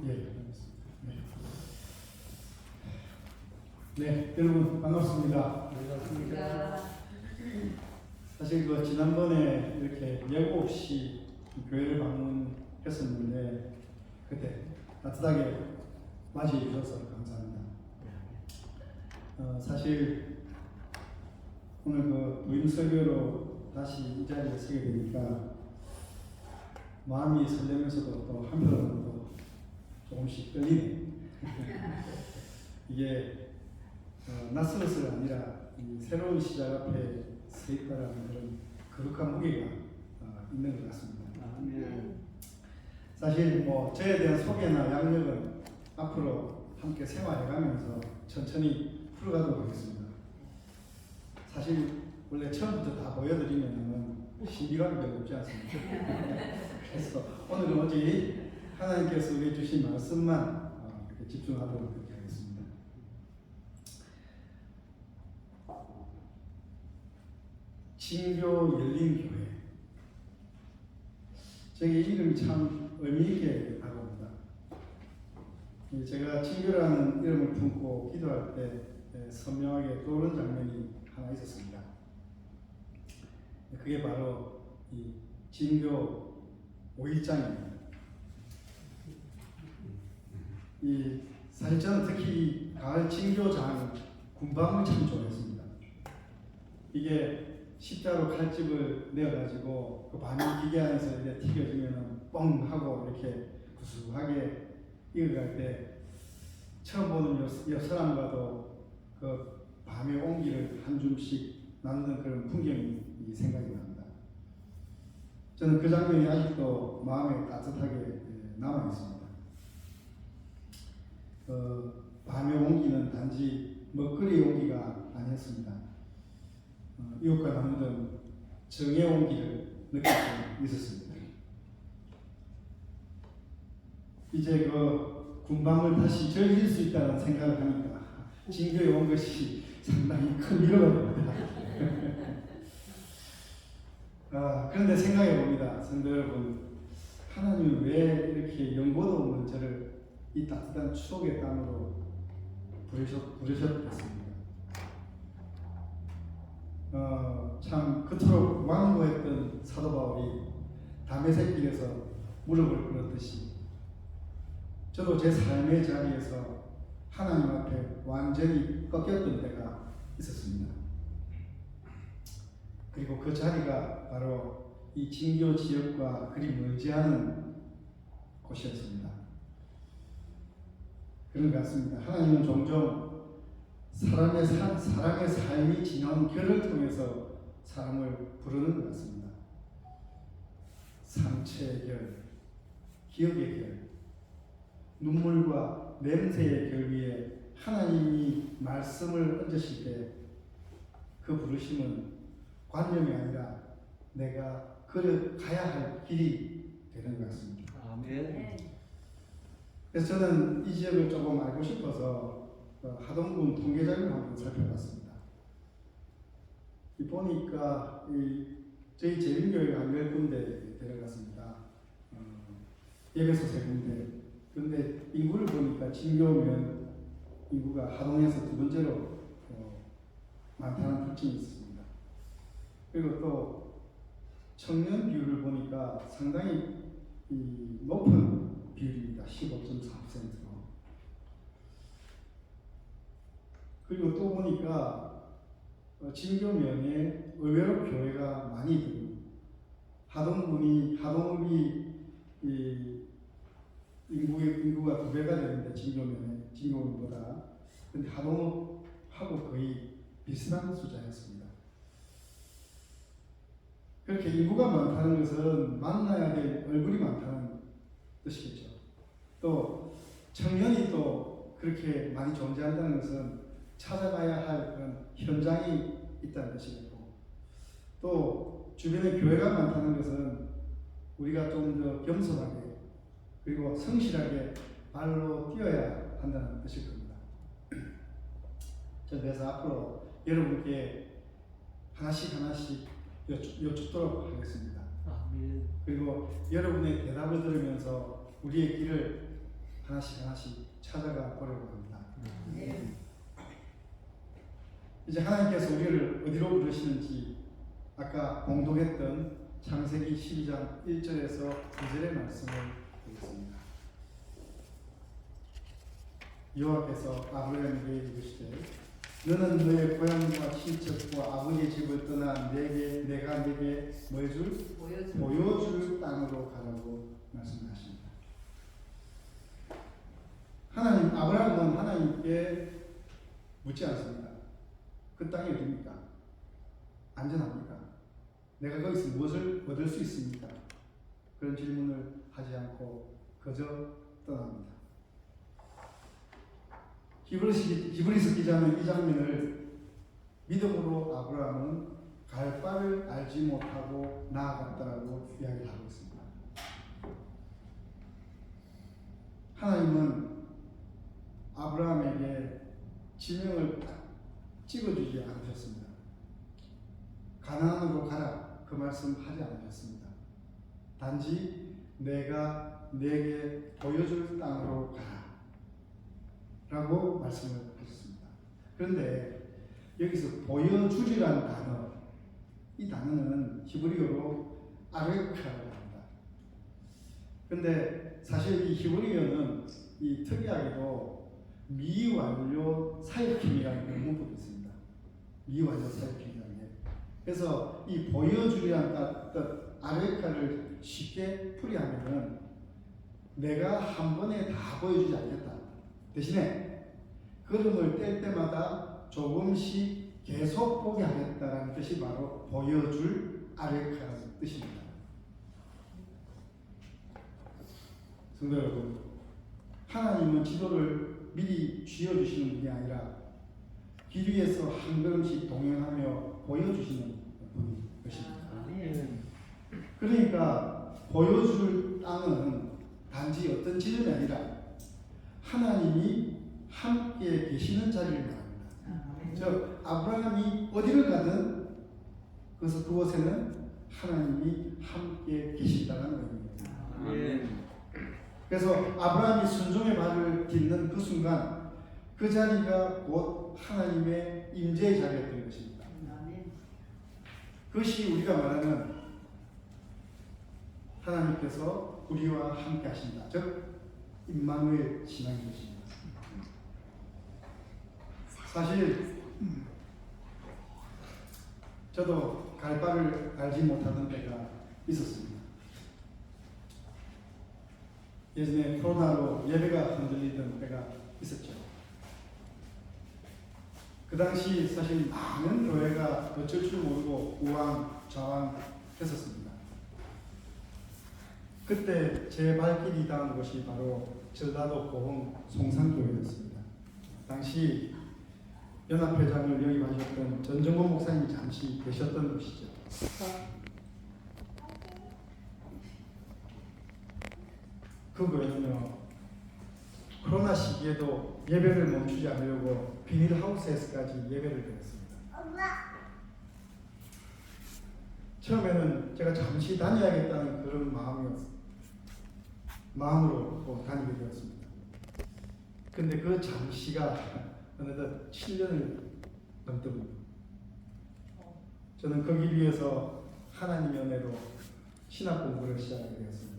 예, 알겠습니다. 네, 여러분 반갑습니다. 반갑습니다. 사실 지난번에 이렇게 예고 없이 교회를 방문했었는데 그때 따뜻하게 맞이해 주셔서 감사합니다. 사실 오늘 부임 설교로 다시 이 자리에 서게 되니까 마음이 설레면서도 또 한편으로는 또 조금씩 떨리네. 이게 낯선 것은 아니라 이 새로운 시작 앞에 서 있다라는 그런 거룩한 무게가 있는 것 같습니다. 사실 저에 대한 소개나 양력은 앞으로 함께 생활해가면서 천천히 풀어가도록 하겠습니다. 사실 원래 처음부터 다 보여드리면 신비감이 별로 없지 않습니까? 그래서 오늘은 오직 하나님께서 우리에게 주신 말씀만 집중하도록 그렇게 하겠습니다. 진교 열린교회. 저게 이름이 참 의미있게 다가옵니다. 제가 진교라는 이름을 품고 기도할 때 선명하게 떠오르는 장면이 하나 있었습니다. 그게 바로 이 진교 5일장입니다. 사실 저는 특히 가을 진교장 군밤을 참 좋아했습니다. 이게 십자로 칼집을 내어가지고 그 밤이 기계 안에서 이제 튀겨지면은 뻥 하고 이렇게 구수하게 익어갈 때 처음 보는 옆 사람과도 그 밤의 온기를 한 줌씩 나누는 그런 풍경이 생각이 납니다. 저는 그 장면이 아직도 마음에 따뜻하게 남아 있습니다. 밤의 온기는 단지 먹거리의 온기가 아니었습니다. 이웃과 나누던 정의 온기를 느낄 수 있었습니다. 이제 군밤을 다시 즐길 수 있다는 생각을 하니까 진교에 온 것이 상당히 큰 위로가 됩니다. 그런데 생각해 봅니다. 성도 여러분, 하나님은 왜 이렇게 연고도 없는 저를 이 따뜻한 추억의 땅으로 부르셨겠습니까? 참 그토록 완고했던 사도 바울이 다메섹 길에서 무릎을 꿇었듯이 저도 제 삶의 자리에서 하나님 앞에 완전히 꺾였던 때가 있었습니다. 그리고 그 자리가 바로 이 진교 지역과 그리 멀지 않은 곳이었습니다. 그런 것 같습니다. 하나님은 종종 사람의 삶이 지나온 결을 통해서 사람을 부르는 것 같습니다. 상처의 결, 기억의 결, 눈물과 냄새의 결 위에 하나님이 말씀을 얹으실 때 그 부르심은 관념이 아니라 내가 걸어가야 할 길이 되는 것 같습니다. 아멘. 그래서 저는 이 지역을 조금 알고 싶어서 하동군 통계자료를 한번 살펴봤습니다. 보니까 저희 재림교회가 한 10군데 들어갔습니다. 예배소 3군데. 그런데 인구를 보니까 진교면 인구가 하동에서 두 번째로 많다는 특징이 있습니다. 그리고 또 청년 비율을 보니까 상당히 높은 비율입니다. 15.4%로. 그리고 또 보니까 진교면에 의외로 교회가 많이 들고 하동읍이 인구가 2배가 되는데 진교면보다. 근데 하동읍하고 거의 비슷한 숫자였습니다. 그렇게 인구가 많다는 것은 만나야 될 얼굴이 많다는 뜻이겠죠. 또 청년이 또 그렇게 많이 존재한다는 것은 찾아가야 할 그런 현장이 있다는 뜻이겠고, 또 주변에 교회가 많다는 것은 우리가 좀 더 겸손하게 그리고 성실하게 발로 뛰어야 한다는 뜻일 겁니다. 그래서 앞으로 여러분께 하나씩 여쭙도록 하겠습니다. 아멘. 그리고 여러분의 대답을 들으면서 우리의 길을 하나씩 하나씩 찾아가 보려고 합니다. 네. 이제 하나님께서 우리를 어디로 부르시는지 아까 봉독했던 창세기 12장 1절에서 2절의 말씀을 보겠습니다. 여호와께서 아브라함에게 이르시되 너는 너의 고향과 친척과 아버지의 집을 떠나 내가 네게 뭐 해줄? 보여줄 땅으로 가라고 말씀하십니다. 하나님, 아브라함은 하나님께 묻지 않습니다. 그 땅이 어디입니까? 안전합니까? 내가 거기서 무엇을 얻을 수 있습니까? 그런 질문을 하지 않고 그저 떠납니다. 히브리서 기자는 이 장면을 믿음으로 아브라함은 갈 바를 알지 못하고 나아갔다라고 이야기를 하고 있습니다. 하나님은 아브라함에게 지명을 딱 찍어주지 않으셨습니다. 가나안으로 가라 그 말씀 하지 않으셨습니다. 단지 내가 내게 보여줄 땅으로 가라 라고 말씀을 하셨습니다. 그런데 여기서 보여주리라는 단어, 이 단어는 히브리어로 아레카라고 합니다. 그런데 사실 이 히브리어는 이 특이하게도 미완료 사역형이라는 문법이 있습니다. 미완료 사역형이라는 게. 그래서 이 보여주리라는 뜻 아레카를 쉽게 풀이하면은 내가 한 번에 다 보여주지 않겠다. 대신에 걸음을 뗄 때마다 조금씩 계속 보게 하겠다는 뜻이 바로 보여줄 아레카라는 뜻입니다. 성도 여러분, 하나님은 지도를 미리 쥐어주시는 분이 아니라 길 위에서 한 걸음씩 동행하며 보여주시는 분이 것입니다. 그러니까 보여줄 땅은 단지 어떤 지점이 아니라 하나님이 함께 계시는 자리를 말합니다. 즉 아브라함이 어디를 가든 그곳에는 하나님이 함께 계신다는 의미입니다. 그래서 아브라함이 순종의 발을 딛는 그 순간 그 자리가 곧 하나님의 임재의 자리였던 것입니다. 그것이 우리가 말하는 하나님께서 우리와 함께 하신다. 즉 임마누엘 신앙인 것입니다. 사실 저도 갈 바를 알지 못하던 때가 있었습니다. 예전에 코로나로 예배가 흔들리던 때가 있었죠. 그 당시 사실 많은 교회가 어쩔 줄 모르고 우왕좌왕했었습니다. 그때 제 발길이 닿은 곳이 바로 전라도 고흥 송산교회였습니다. 당시 연합회장을 역임하셨던 전정원 목사님이 잠시 계셨던 곳이죠. 그 교회는요, 코로나 시기에도 예배를 멈추지 않으려고 비닐하우스에서까지 예배를 드렸습니다. 처음에는 제가 잠시 다녀야겠다는 그런 마음으로 다니게 되었습니다. 근데 그 잠시가 어느덧 7년을 넘더군요. 저는 그 길 위에서 하나님의 은혜로 신학 공부를 시작하게 되었습니다.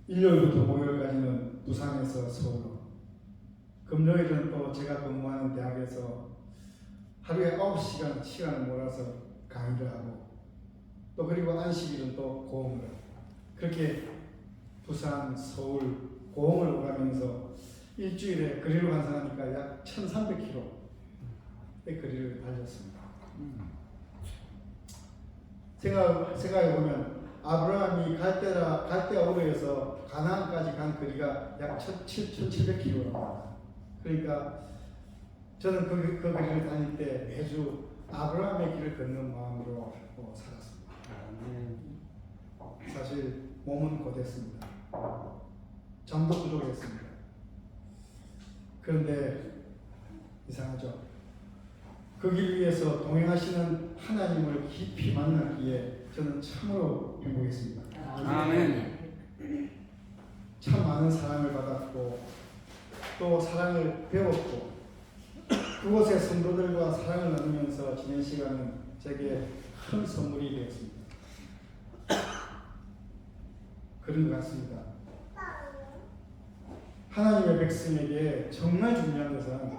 일요일부터 목요일까지는 부산에서 서울로, 금요일은 또 제가 근무하는 대학에서 하루에 9시간 시간을 몰아서 강의를 하고, 또 그리고 안식일은 또 고흥을, 그렇게 부산, 서울, 고흥을 오가면서 일주일에 거리를 환산하니까 약 1300km의 거리를 달렸습니다. 생각해보면 아브라함이 갈대아우르에서 가나안까지 간 거리가 약 1700km입니다. 그러니까 저는 그 거리를 다닐 때 매주 아브라함의 길을 걷는 마음으로 살았습니다. 사실 몸은 곧했습니다. 잠도 부족했습니다. 그런데 이상하죠. 그 길 위에서 동행하시는 하나님을 깊이 만났기에 저는 참으로 행복했습니다. 아멘. 참 많은 사랑을 받았고 또 사랑을 배웠고 그곳의 성도들과 사랑을 나누면서 지낸 시간은 제게 큰 선물이 되었습니다. 그런 것 같습니다. 하나님의 백성에게 정말 중요한 것은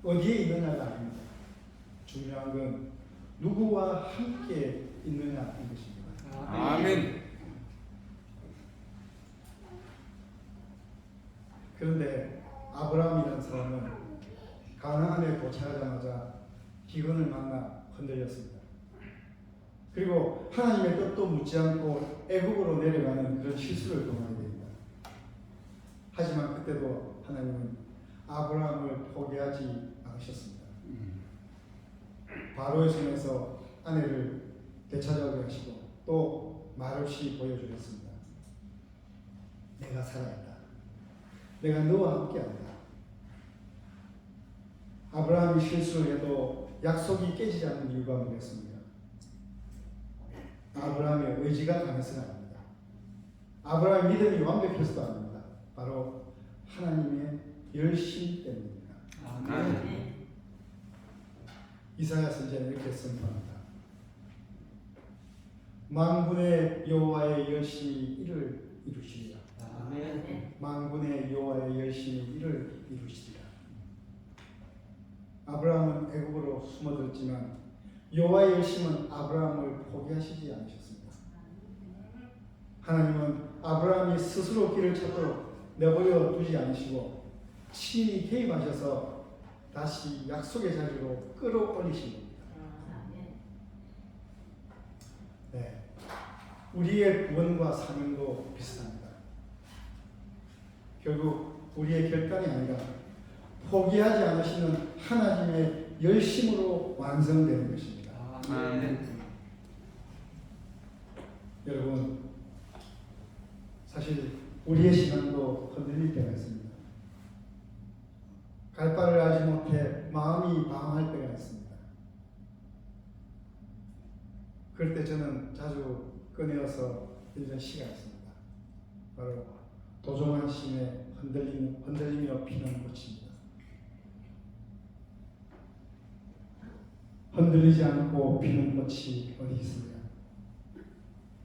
어디에 있느냐가 아닙니다. 중요한 건 누구와 함께 있느냐인 것입니다. 아멘. 그런데 아브라함이라는 사람은 가나안에 도착하자마자 기근을 만나 흔들렸습니다. 그리고 하나님의 뜻도 묻지 않고 애국으로 내려가는 그런 실수를 범하게 됩니다. 하지만 그때도 하나님은 아브라함을 포기하지 않으셨습니다. 바로의 손에서 아내를 되찾아오게 하시고 또 말없이 보여주셨습니다. 내가 살아있다. 내가 너와 함께한다. 아브라함이 실수를 해도 약속이 깨지지 않는 이유가 뭐겠습니까? 아브라함의 의지가 강해서가 아닙니다. 아브라함의 믿음이 완벽해서도 아닙니다. 바로 하나님의 열심 때문입니다. 아멘. 이사야 선지자는 이렇게 선포합니다. 만군의 여호와의 열심이 이를 이루시리라. 아멘. 만군의 여호와의 열심이 이를 이루시리라. 아브라함은 애굽으로 숨어들었지만 여호와의 열심은 아브라함을 포기하시지 않으셨습니다. 하나님은 아브라함이 스스로 길을 찾도록 내버려 두지 않으시고 친히 개입하셔서 다시 약속의 자리로 끌어올리신 겁니다. 네, 우리의 구원과 사명도 비슷합니다. 결국 우리의 결단이 아니라 포기하지 않으시는 하나님의 열심으로 완성되는 것입니다. 아멘. 여러분, 사실 우리의 신앙도 흔들릴 때가 있습니다. 갈 바를 알지 못해 마음이 방황할 때가 있습니다. 그럴 때 저는 자주 꺼내어서 읽는 시가 있습니다. 바로 도종환 시인의 흔들리며 피는 꽃입니다. 흔들리지 않고 피는 꽃이 어디 있습니까?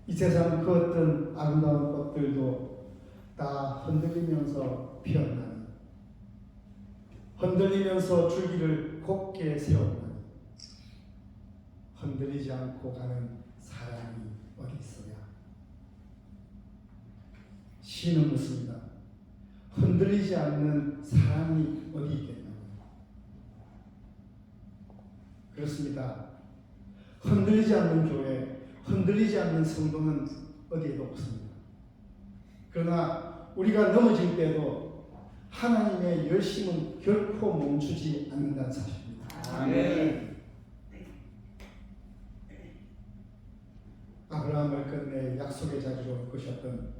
이 세상 그 어떤 아름다운 꽃들도 다 흔들리면서 피었나니 흔들리면서 줄기를 곧게 세웠나니 흔들리지 않고 가는 사람이 어디 있어야? 시는 묻습니다. 흔들리지 않는 사람이 어디 있겠나요? 그렇습니다. 흔들리지 않는 교회, 흔들리지 않는 성도는 어디에도 없습니다. 그러나 우리가 넘어질 때도 하나님의 열심은 결코 멈추지 않는다는 사실입니다. 아멘. 아브라함을 끝내 약속의 자리로 이끄셨던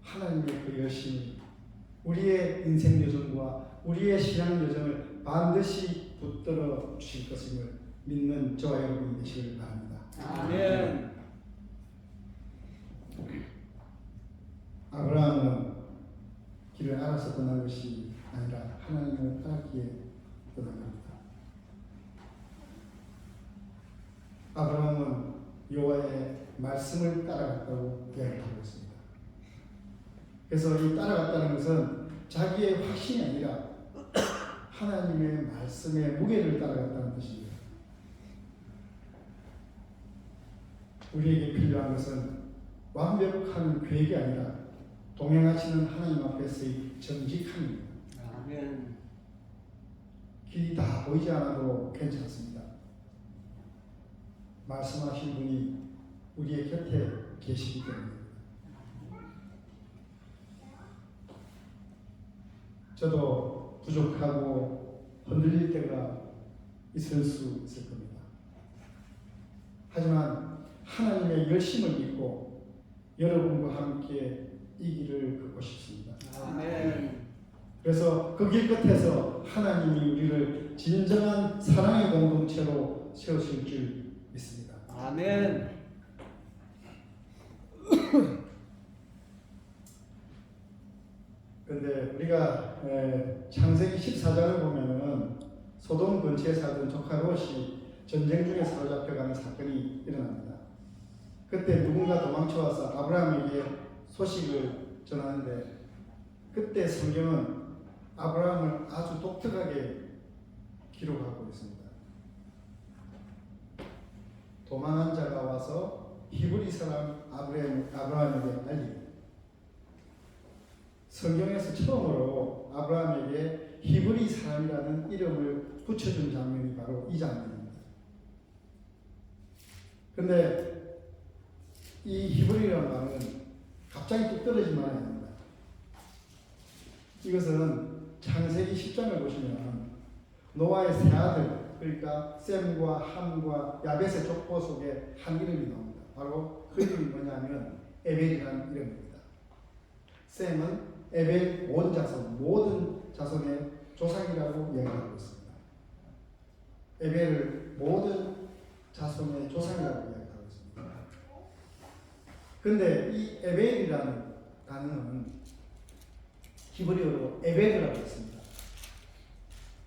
하나님의 그 열심이 우리의 인생 여정과 우리의 신앙 여정을 반드시 붙들어 주실 것임을 믿는 저와 여러분이 되시길 바랍니다. 아멘. 아브라함은 길을 알아서 떠난 것이 아니라 하나님을 알았기에 떠난 겁니다. 아브라함은 여호와의 말씀을 따라갔다고 이야기하고 있습니다. 그래서 이 따라갔다는 것은 자기의 확신이 아니라 하나님의 말씀의 무게를 따라갔다는 뜻입니다. 우리에게 필요한 것은 완벽한 계획이 아니라 동행하시는 하나님 앞에서의 정직함입니다. 아멘. 길이 다 보이지 않아도 괜찮습니다. 말씀하신 분이 우리의 곁에 계시기 때문입니다. 저도 부족하고 흔들릴 때가 있을 수 있을 겁니다. 하지만 하나님의 열심을 믿고 여러분과 함께 이 길을 걷고 싶습니다. 아멘. 그래서 그 길 끝에서 하나님이 우리를 진정한 사랑의 공동체로 세우실 줄 믿습니다. 아멘. 그런데 우리가 창세기 14장을 보면은 소돔 근처에 살던 조카 롯이 전쟁 중에 사로잡혀가는 사건이 일어납니다. 그때 누군가 도망쳐와서 아브라함에게 소식을 전하는데 그때 성경은 아브라함을 아주 독특하게 기록하고 있습니다. 도망한 자가 와서 히브리 사람 아브라함에게 알리고 성경에서 처음으로 아브라함에게 히브리 사람이라는 이름을 붙여준 장면이 바로 이 장면입니다. 그런데 이 히브리라는 말은 갑자기 뚝 떨어진 말이 아닙니다. 이것은 창세기 10장을 보시면 노아의 세 아들, 그러니까 셈과 함과 야벳의 족보 속에 한 이름이 나옵니다. 바로 그 이름이 뭐냐면 에벨이라는 이름입니다. 셈은 에벨 온 자손, 모든 자손의 조상이라고 이야기하고 있습니다. 에벨을 모든 자손의 조상이라고 이야기하고 있습니다. 그런데 이 에벨이라는 단어는 히브리어로 에벨이라고 있습니다.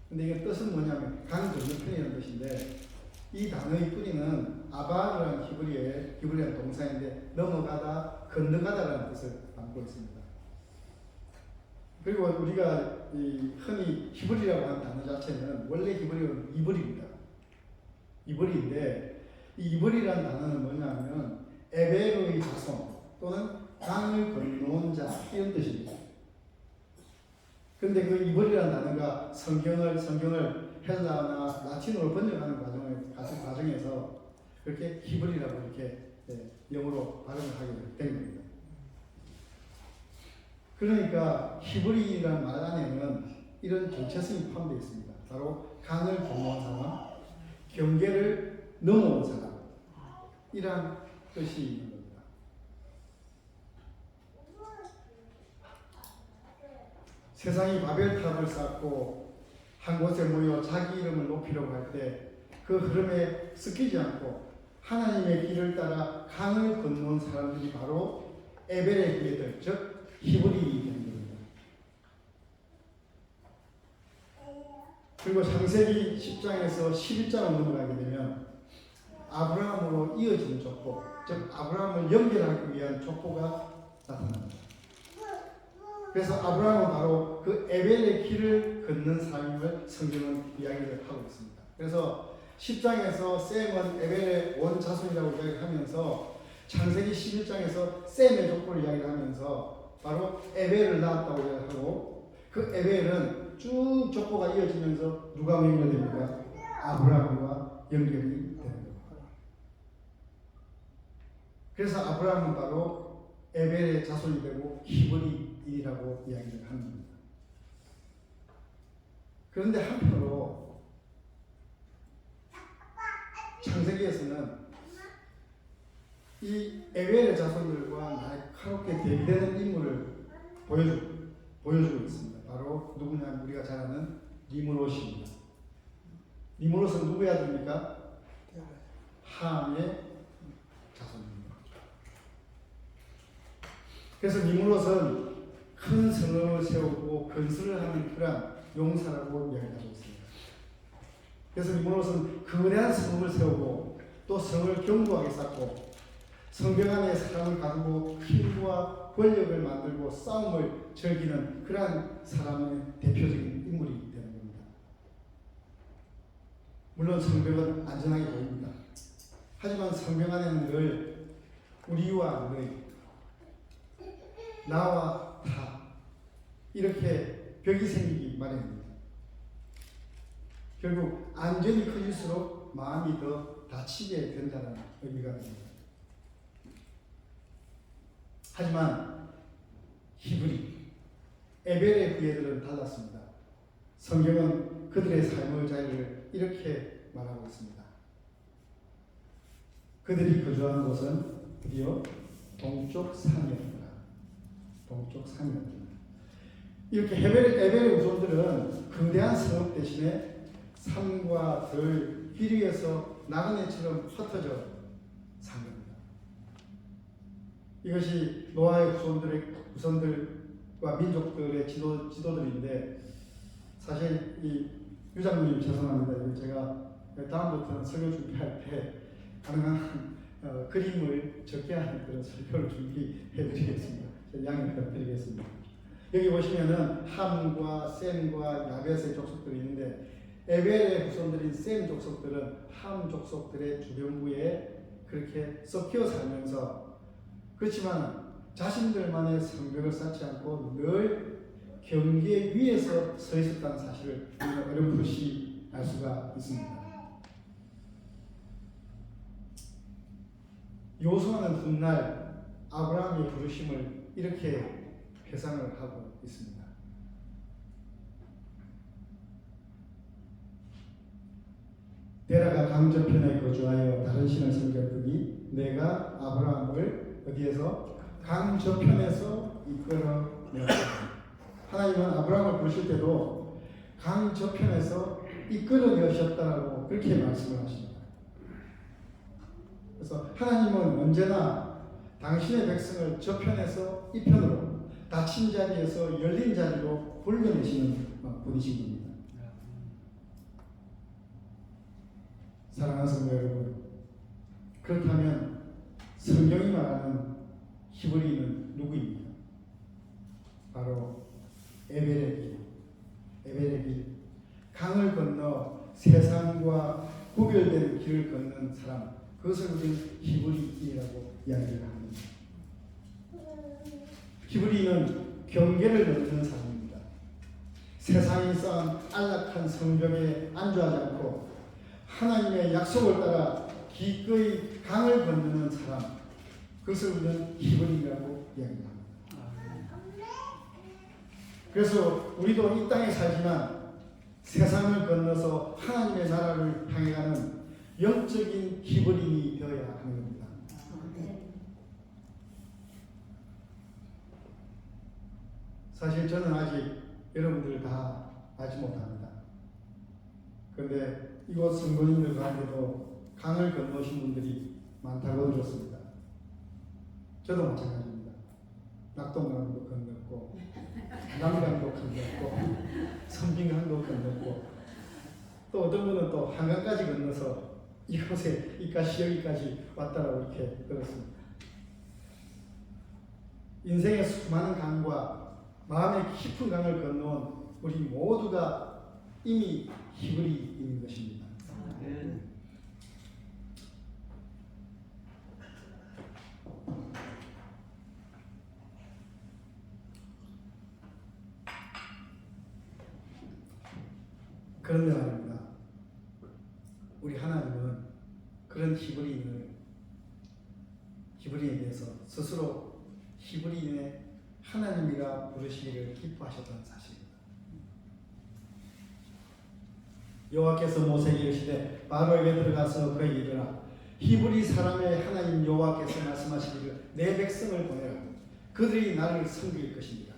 근데 이게 뜻은 뭐냐면 강 건너편이라는 뜻인데 이 단어의 뿌리는 아바라는 히브리어의 동사인데 넘어가다, 건너가다라는 뜻을 담고 있습니다. 그리고 우리가 흔히 히브리라고 하는 단어 자체는 원래 히브리어는 이브리입니다. 이브리인데 이 이브리라는 단어는 뭐냐면 에벨의 자손 또는 강을 건너온 자 이런 뜻입니다. 그런데 그 이브리라는 단어가 성경을 헬라어나 라틴어로 번역하는 과정에서 그렇게 히브리라고 이렇게 영어로 발음을 하게 된 겁니다. 그러니까 히브리라는 말 안에는 이런 정체성이 포함되어 있습니다. 바로 강을 건너온 사람, 경계를 넘어온 사람, 이러한 뜻이 있는 겁니다. 세상이 바벨탑을 쌓고 한 곳에 모여 자기 이름을 높이려고 할 때 그 흐름에 섞이지 않고 하나님의 길을 따라 강을 건너온 사람들이 바로 에벨의 후예들, 즉 히브리인들입니다. 그리고 창세기 10장에서 11장으로 넘어가게 되면 아브라함으로 이어지는 족보, 즉 아브라함을 연결하기 위한 족보가 나타납니다. 그래서 아브라함은 바로 그 에벨의 길을 걷는 사람임을 성경은 이야기를 하고 있습니다. 그래서 10장에서 셈은 에벨의 온 자손이라고 이야기하면서 창세기 11장에서 셈의 족보를 이야기하면서 바로 에벨을 낳았다고 이야기하고 그 에벨은 쭉 족보가 이어지면서 누가 연결됩니까? 아브라함과 연결이 되는 겁니다. 그래서 아브라함은 바로 에벨의 자손이 되고 히브리인이라고 이야기를 하는 겁니다. 그런데 한편으로 창세기에서는 이 에벨의 자손들과 날카롭게 대비되는 인물을 보여주고 있습니다. 바로 누구냐? 우리가 잘 아는 니므롯입니다. 니므롯은 누구의 아들입니까? 함의 자손입니다. 그래서 니므롯은 큰 성을 세우고 건설을 하는 그러한 용사라고 이야기하고 있습니다. 그래서 니므롯은 거대한 성을 세우고 또 성을 견고하게 쌓고 성벽 안에 사람을 가두고 힘과 권력을 만들고 싸움을 즐기는 그러한 사람의 대표적인 인물이 되는 겁니다. 물론 성벽은 안전하게 보입니다. 하지만 성벽 안에는 늘 우리와 너희, 나와 다 이렇게 벽이 생기기 마련입니다. 결국 안전이 커질수록 마음이 더 다치게 된다는 의미가 됩니다. 하지만 히브리, 에벨의 후예들은 달랐습니다. 성경은 그들의 삶의 자리를 이렇게 말하고 있습니다. 그들이 거주한 곳은 드디어 동쪽 산이었더라. 동쪽 산이었더라. 이렇게 에벨의 후손들은 거대한 성읍 대신에 산과 들, 길 위에서 나그네처럼 흩어져 산 겁니다. 이것이 노아의 후손들과 민족들의 지도들인데, 사실 이 유장님 죄송합니다. 이거 제가 다음부터는 설교 준비할 때 가능한 그림을 적게 하는 그런 설교를 준비해 드리겠습니다. 양해 부탁드리겠습니다. 여기 보시면은 함과 셈과 야벳의 족속들이 있는데, 에벨의 후손들인 셈 족속들은 함 족속들의 주변부에 그렇게 섞여 살면서, 그렇지만 자신들만의 성벽을 쌓지 않고 늘 경계 위에서 서 있었다는 사실을 어렴풋이 알 수가 있습니다. 요수아는 훗날 아브라함의 부르심을 이렇게 회상을 하고 있습니다. 데라가 강저편에 거주하여 다른 신을 섬겼더니 내가 아브라함을 어디에서? 강저편에서 이끌어 내었다. 하나님은 아브라함을 부르실 때도 강저편에서 이끌어 내셨다라고 그렇게 말씀을 하십니다. 그래서 하나님은 언제나 당신의 백성을 저편에서 이편으로, 닫힌 자리에서 열린 자리로 불러내시는 분이신 겁니다. 사랑하는 성도 여러분, 그렇다면 성경이 말하는 히브리는 누구입니까? 바로 에벨의 길, 강을 건너 세상과 구별된 길을 걷는 사람, 그것을 우리는 히브리인이라고 이야기를 합니다. 히브리인은 경계를 넘는 사람입니다. 세상이 쌓은 안락한 성벽에 안주하지 않고 하나님의 약속을 따라 기꺼이 강을 건너는 사람, 그것을 우리는 히브리인이라고 이야기합니다. 그래서 우리도 이 땅에 살지만 세상을 건너서 하나님의 나라를 향해 가는 영적인 히브리인이 되어야 하는 겁니다. 사실 저는 아직 여러분들을 다 알지 못합니다. 그런데 이곳 성도님들 가운데도 강을 건너신 분들이 많다고 들었습니다. 저도 마찬가지입니다. 낙동강도 건넜고, 남강도 건넜고, 선빙강도 건넜고, 또 어떤 분은 또 한강까지 건너서 이곳에 이까지 여기까지 왔다라고 이렇게 들었습니다. 인생의 수많은 강과 마음의 깊은 강을 건너온 우리 모두가 이미 히브리인인 것입니다. 그런데 말입니다. 우리 하나님은 그런 히브리인에 대해서 스스로 히브리인의 하나님이라 부르시기를 기뻐하셨다는 사실입니다. 여호와께서 모세에게 이르시되 바로에게 들어가서 그에게 이르라 히브리 사람의 하나님 여호와께서 말씀하시기를 내 백성을 보내라 그들이 나를 섬길 것입니다.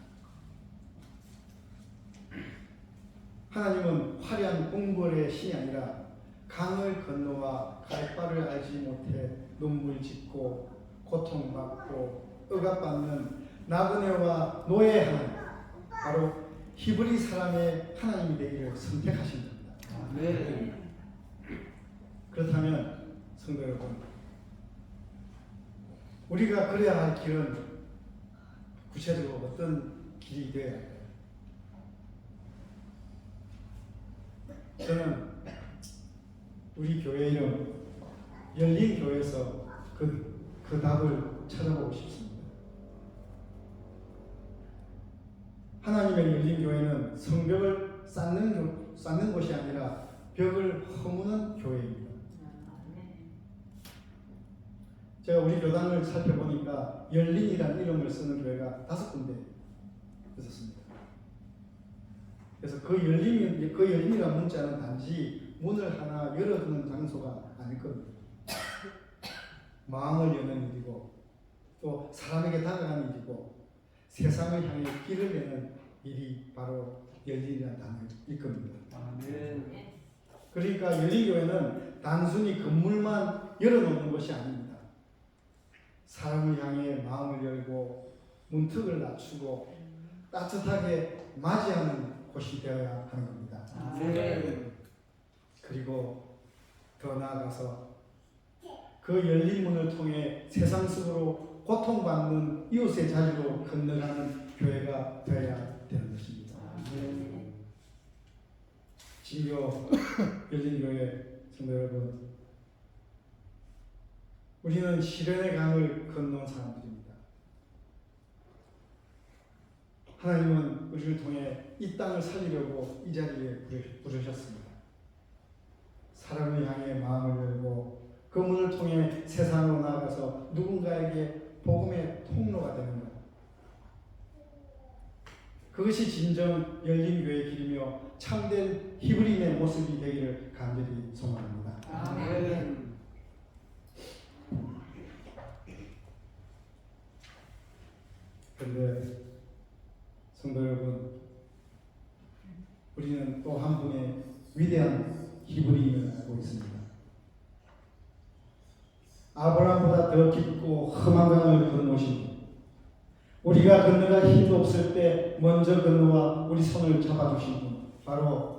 하나님은 화려한 궁궐의 신이 아니라 강을 건너와 갈 바를 알지 못해 눈물 짓고 고통받고 억압받는 나그네와 노예 하나님, 바로 히브리 사람의 하나님이 되기를 선택하신 겁니다. 아멘. 그렇다면 성도 여러분, 우리가 그래야 할 길은 구체적으로 어떤 길이 되어야 할까요? 저는 우리 교회 이름 열린 교회에서 그 답을 찾아보고 싶습니다. 하나님의 열린 교회는 성벽을 쌓는 곳이 아니라 벽을 허무는 교회입니다. 제가 우리 교단을 살펴보니까 열린이라는 이름을 쓰는 교회가 5군데 있었습니다. 그래서 그 열린이라는 문자는 단지 문을 하나 열어두는 장소가 아닐 겁니다. 마음을 여는 일이고 또 사람에게 다가가는 일이고 세상을 향해 길을 내는 일이 바로 열린이라는 단어일 겁니다. 아멘. 그러니까 열린교회는 단순히 건물만 열어놓는 것이 아닙니다. 사람을 향해 마음을 열고 문턱을 낮추고 따뜻하게 맞이하는 곳이 되어야 하는 겁니다. 아멘. 그리고 더 나아가서 그 열린 문을 통해 세상 속으로 고통받는 이웃의 자리로 건너가는 교회가 되어야 되는 것입니다. 아멘. 진교 열린교회 성도 여러분, 우리는 시련의 강을 건너온 사람들입니다. 하나님은 우리를 통해 이 땅을 살리려고 이 자리에 부르셨습니다. 사람을 향해 마음을 열고 그 문을 통해 세상으로 나아가서 누군가에게 복음의 통로가 되는 것, 그것이 진정 열린 교회의 길이며 참된 히브리인의 모습이 되기를 간절히 소망합니다. 아멘. 그런데 성도 여러분, 우리는 또 한 분의 위대한 히브리인을 알고 있습니다. 아브라함보다 더 깊고 험한 강을 건너신 분, 우리가 건너갈 힘도 없을 때 먼저 건너와 우리 손을 잡아주신 분, 바로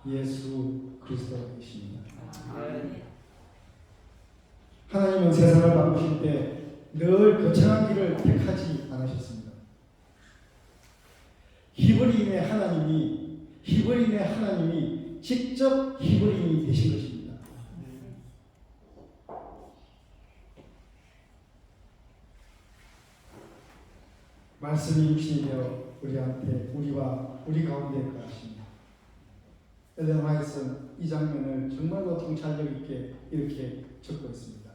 예수 그리스도이십니다. 아멘. 하나님은 세상을 바꾸실 때 늘 거창한 길을 택하지 않으셨습니다. 히브리인의 하나님이 직접 히브리인이 되신 것입니다. 말씀이 육신이 되어 우리와 우리 가운데 거하십니다. 엘렌 화이트는 이 장면을 정말로 통찰력 있게 이렇게 적고 있습니다.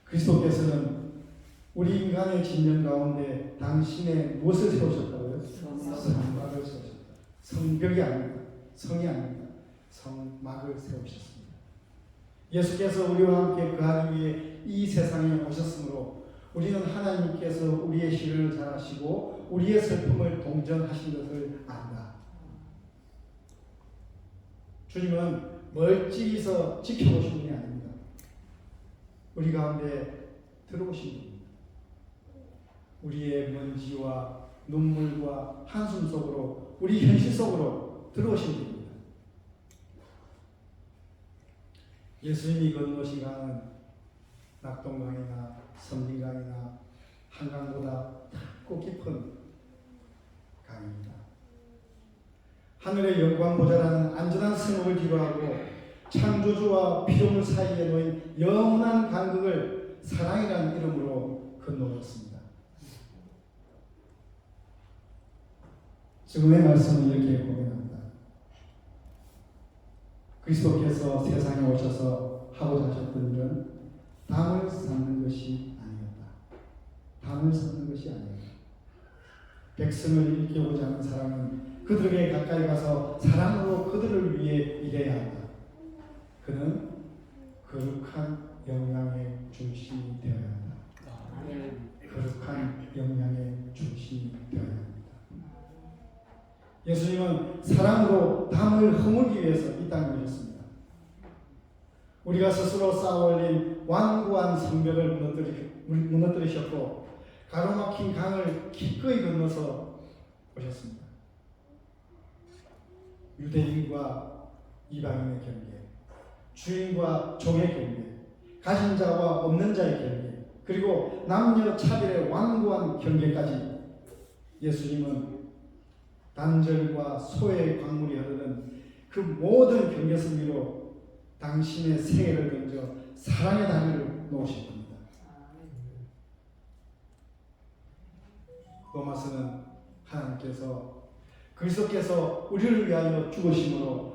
그리스도께서는 우리 인간의 진영 가운데 당신의 무엇을 세우셨다고요? 성막을 세우셨다. 성벽이 아닙니다. 성이 아닙니다. 성막을 세우셨습니다. 예수께서 우리와 함께 거하기 위해 이 세상에 오셨으므로 우리는 하나님께서 우리의 시련을 잘 아시고 우리의 슬픔을 동정하신 것을 안다. 주님은 멀찍이서 지켜보신 분이 아닙니다. 우리 가운데 들어오신 분입니다. 우리의 먼지와 눈물과 한숨 속으로, 우리 현실 속으로 들어오신 분입니다. 예수님이 건너신 강은 낙동강이나 섬진강이나 한강보다 탁고 깊은 강입니다. 하늘의 영광 보좌라는 안전한 성읍을 뒤로하고 창조주와 피조물 사이에 놓인 영원한 간극을 사랑이라는 이름으로 건너왔습니다. 지금의 말씀은 이렇게 고백합니다. 그리스도께서 세상에 오셔서 하고자 하셨던 일은 담을 쌓는 것이 아니었다. 담을 쌓는 것이 아니었다. 백성을 일깨우고자 하는 사람은 그들에게 가까이 가서 사랑으로 그들을 위해 일해야 한다. 그는 거룩한 영향의 중심이 되어야 한다. 거룩한 영향의 중심이 되어야 합니다. 예수님은 사랑으로 담을 허물기 위해서 이 땅에 오셨습니다. 우리가 스스로 쌓아올린 완고한 성벽을 무너뜨리셨고 가로막힌 강을 기꺼이 건너서 오셨습니다. 유대인과 이방인의 경계, 주인과 종의 경계, 가진 자와 없는 자의 경계, 그리고 남녀 차별의 완고한 경계까지 예수님은 단절과 소의 광물이 흐르는 그 모든 경계선 위로 당신의 생애를 던져 사랑의 다리를 놓으신 겁니다. 로마서는 하나님께서 그리스도께서 우리를 위하여 죽으심으로